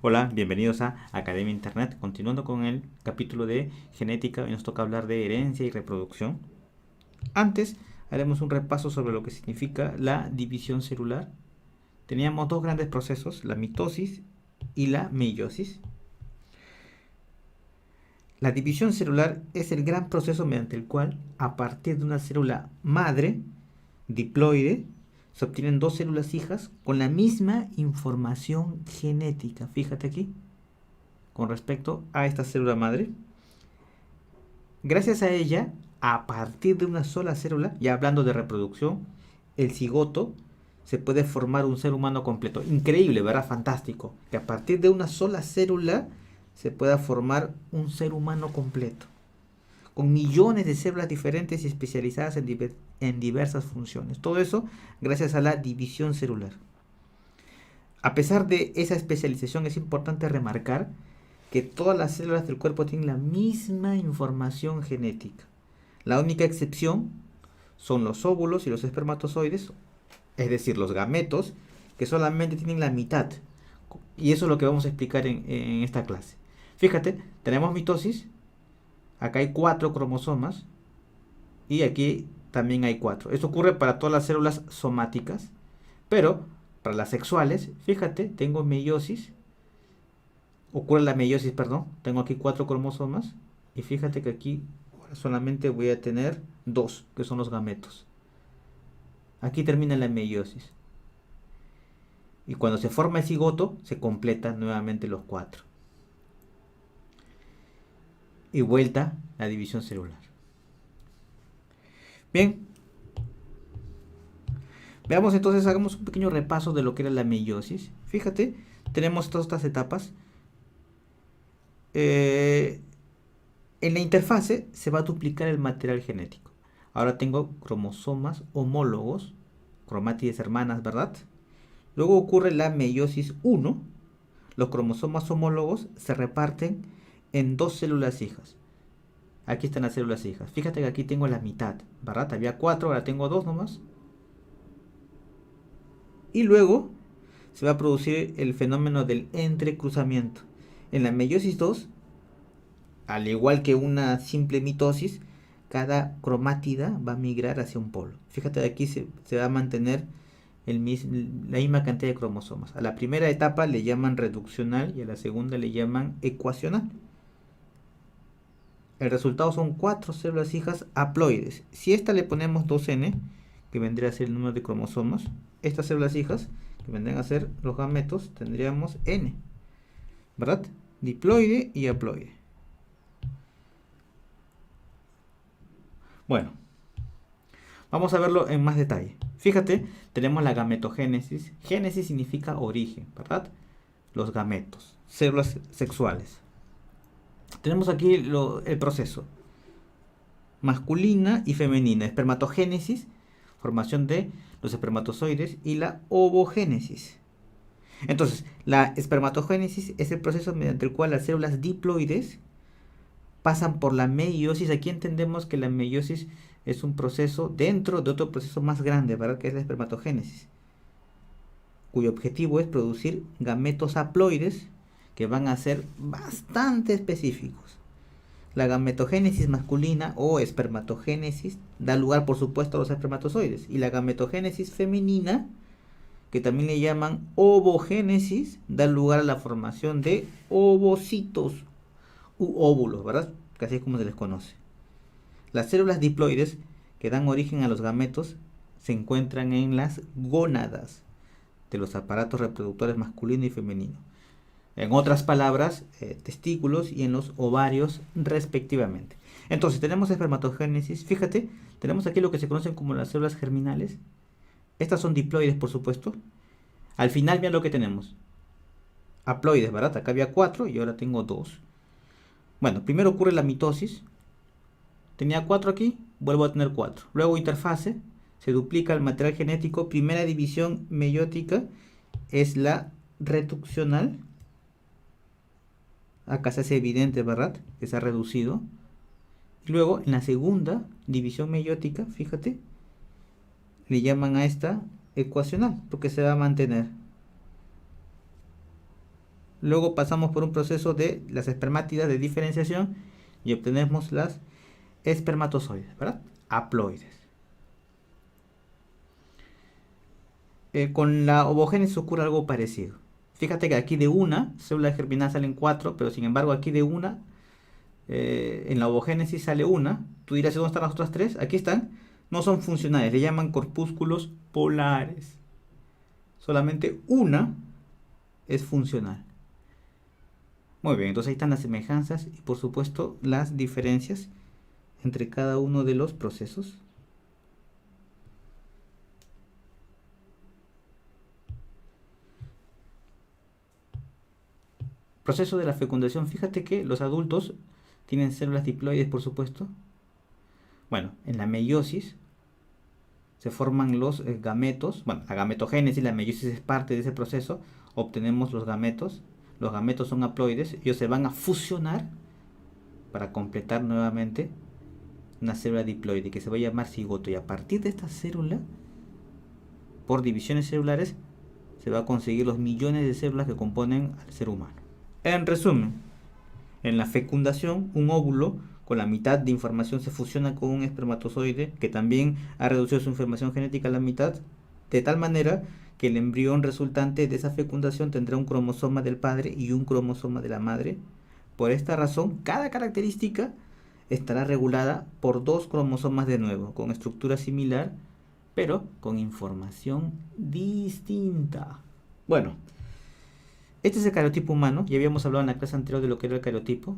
Hola, bienvenidos a Academia Internet. Continuando con el capítulo de genética, hoy nos toca hablar de herencia y reproducción. Antes haremos un repaso sobre lo que significa la división celular. Teníamos dos grandes procesos, la mitosis y la meiosis. La división celular es el gran proceso mediante el cual, a partir de una célula madre, diploide, se obtienen dos células hijas con la misma información genética. Fíjate aquí, con respecto a esta célula madre. Gracias a ella, a partir de una sola célula, ya hablando de reproducción, el cigoto se puede formar un ser humano completo. Increíble, ¿verdad? Fantástico. Que a partir de una sola célula se pueda formar un ser humano completo. Con millones de células diferentes y especializadas en diversas funciones. Todo eso gracias a la división celular. A pesar de esa especialización, es importante remarcar que todas las células del cuerpo tienen la misma información genética. La única excepción son los óvulos y los espermatozoides, es decir, los gametos, que solamente tienen la mitad. Y eso es lo que vamos a explicar en esta clase. Fíjate, tenemos mitosis, acá hay 4 cromosomas y aquí también hay 4. Esto ocurre para todas las células somáticas, pero para las sexuales, fíjate, tengo meiosis, ocurre la meiosis, perdón, tengo aquí 4 cromosomas y fíjate que aquí solamente voy a tener 2, que son los gametos. Aquí termina la meiosis. Y cuando se forma el cigoto, se completan nuevamente los 4. Y vuelta la división celular. Bien, veamos entonces, hagamos un pequeño repaso de lo que era la meiosis. Fíjate, tenemos todas estas etapas. En la interfase se va a duplicar el material genético. Ahora tengo cromosomas homólogos, cromátides hermanas, ¿verdad? Luego ocurre la meiosis 1. Los cromosomas homólogos se reparten en dos células hijas. Aquí están las células hijas. Fíjate que aquí tengo la mitad, ¿verdad? Había 4, ahora tengo 2 nomás. Y luego se va a producir el fenómeno del entrecruzamiento. En la meiosis 2, al igual que una simple mitosis, cada cromátida va a migrar hacia un polo. Fíjate, de aquí se va a mantener la misma cantidad de cromosomas. A la primera etapa le llaman reduccional y a la segunda le llaman ecuacional. El resultado son 4 células hijas haploides. Si a esta le ponemos 2n, que vendría a ser el número de cromosomas, estas células hijas, que vendrían a ser los gametos, tendríamos n, ¿verdad? Diploide y haploide. Bueno, vamos a verlo en más detalle. Fíjate, tenemos la gametogénesis. Génesis significa origen, ¿verdad? Los gametos, células sexuales. Tenemos aquí el proceso. Masculina y femenina. Espermatogénesis, formación de los espermatozoides, y la ovogénesis. Entonces, la espermatogénesis es el proceso mediante el cual las células diploides pasan por la meiosis. Aquí entendemos que la meiosis es un proceso dentro de otro proceso más grande, ¿verdad? Que es la espermatogénesis, cuyo objetivo es producir gametos haploides que van a ser bastante específicos. La gametogénesis masculina o espermatogénesis da lugar, por supuesto, a los espermatozoides. Y la gametogénesis femenina, que también le llaman ovogénesis, da lugar a la formación de ovocitos u óvulos, ¿verdad? Que así es como se les conoce. Las células diploides que dan origen a los gametos se encuentran en las gónadas de los aparatos reproductores masculino y femenino. En otras palabras, testículos, y en los ovarios respectivamente. Entonces tenemos espermatogénesis. Fíjate, tenemos aquí lo que se conocen como las células germinales. Estas son diploides, por supuesto. Al final, mira lo que tenemos. Haploides, ¿verdad? Acá había 4 y ahora tengo 2. Bueno, primero ocurre la mitosis. Tenía 4 aquí, vuelvo a tener 4. Luego interfase, se duplica el material genético. Primera división meiótica es la reduccional. Acá se hace evidente, ¿verdad? Que se ha reducido. Y luego en la segunda división meiótica, fíjate, le llaman a esta ecuacional, porque se va a mantener. luego pasamos por un proceso de las espermátidas de diferenciación y obtenemos las espermatozoides, ¿verdad? Haploides. Con la ovogénesis ocurre algo parecido. Fíjate que aquí de una célula germinal salen 4, pero sin embargo aquí de una, en la ovogénesis sale una. Tú dirás, ¿dónde están las otras 3? Aquí están. No son funcionales, le llaman corpúsculos polares. Solamente una es funcional. Muy bien, entonces ahí están las semejanzas y por supuesto las diferencias entre cada uno de los procesos. Proceso de la fecundación. Fíjate que los adultos tienen células diploides, por supuesto. Bueno, en la meiosis se forman los gametos. Bueno, la gametogénesis, la meiosis es parte de ese proceso. Obtenemos los gametos. Los gametos son haploides. Ellos se van a fusionar para completar nuevamente una célula diploide que se va a llamar cigoto. Y a partir de esta célula, por divisiones celulares, se va a conseguir los millones de células que componen al ser humano. En resumen, en la fecundación, un óvulo con la mitad de información se fusiona con un espermatozoide que también ha reducido su información genética a la mitad, de tal manera que el embrión resultante de esa fecundación tendrá un cromosoma del padre y un cromosoma de la madre. Por esta razón, cada característica estará regulada por 2 cromosomas de nuevo, con estructura similar, pero con información distinta. Bueno, este es el cariotipo humano. Ya habíamos hablado en la clase anterior de lo que era el cariotipo.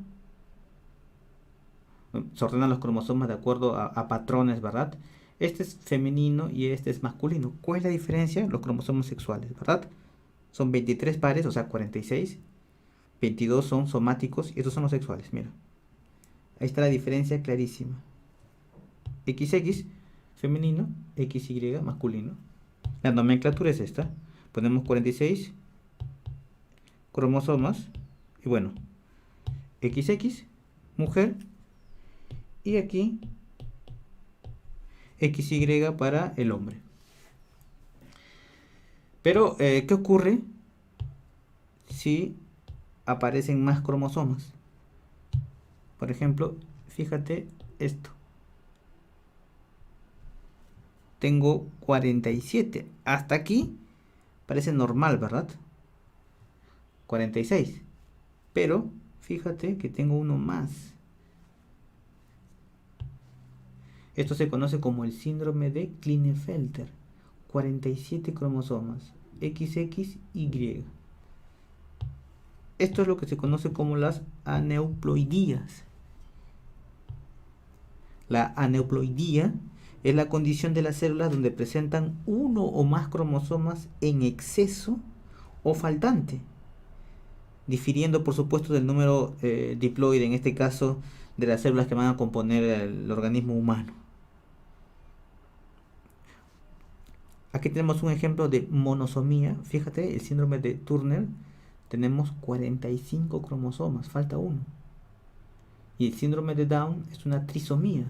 Se ordenan los cromosomas de acuerdo a patrones, ¿verdad? Este es femenino y este es masculino. ¿Cuál es la diferencia? Los cromosomas sexuales, ¿verdad? Son 23 pares, o sea, 46. 22 son somáticos y estos son los sexuales, mira. Ahí está la diferencia clarísima. XX, femenino, XY, masculino. La nomenclatura es esta. Ponemos 46 cromosomas y bueno, XX, mujer, y aquí XY para el hombre. Pero, ¿qué ocurre si aparecen más cromosomas? Por ejemplo, fíjate esto. Tengo 47. Hasta aquí parece normal, ¿verdad? 46. Pero fíjate que tengo uno más. Esto se conoce como el síndrome de Klinefelter. 47 cromosomas, XXY. Esto es lo que se conoce como las aneuploidías. La aneuploidía es la condición de las células donde presentan uno o más cromosomas en exceso o faltante, difiriendo por supuesto del número diploide, en este caso de las células que van a componer el organismo humano. Aquí tenemos un ejemplo de monosomía. Fíjate, el síndrome de Turner, tenemos 45 cromosomas, falta uno. Y el síndrome de Down es una trisomía.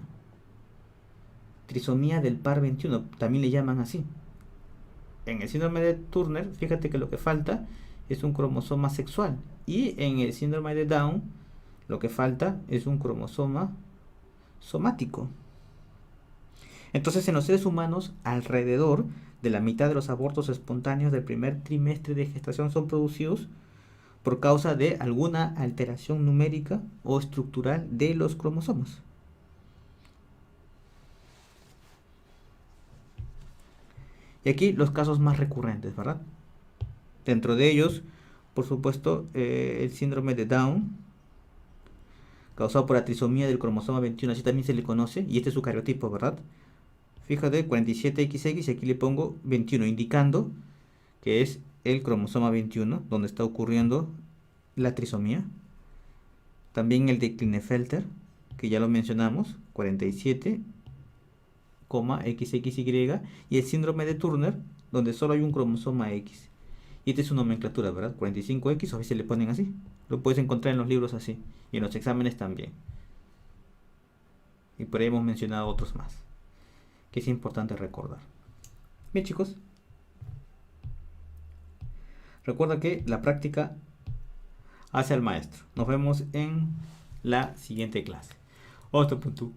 Trisomía del par 21, también le llaman así. En el síndrome de Turner, fíjate que lo que falta es un cromosoma sexual. Y en el síndrome de Down, lo que falta es un cromosoma somático. Entonces, en los seres humanos, alrededor de la mitad de los abortos espontáneos del primer trimestre de gestación son producidos por causa de alguna alteración numérica o estructural de los cromosomas. Y aquí los casos más recurrentes, ¿verdad? Dentro de ellos, por supuesto, el síndrome de Down, causado por la trisomía del cromosoma 21, así también se le conoce, y este es su cariotipo, ¿verdad? Fíjate, 47XX, y aquí le pongo 21, indicando que es el cromosoma 21, donde está ocurriendo la trisomía. También el de Klinefelter, que ya lo mencionamos, 47, XXY, y el síndrome de Turner, donde solo hay un cromosoma X. Y esta es su nomenclatura, ¿verdad? 45X, a veces le ponen así. Lo puedes encontrar en los libros así, y en los exámenes también. Y por ahí hemos mencionado otros más, que es importante recordar. Bien, chicos, recuerda que la práctica hacia el maestro. Nos vemos en la siguiente clase. Otro punto.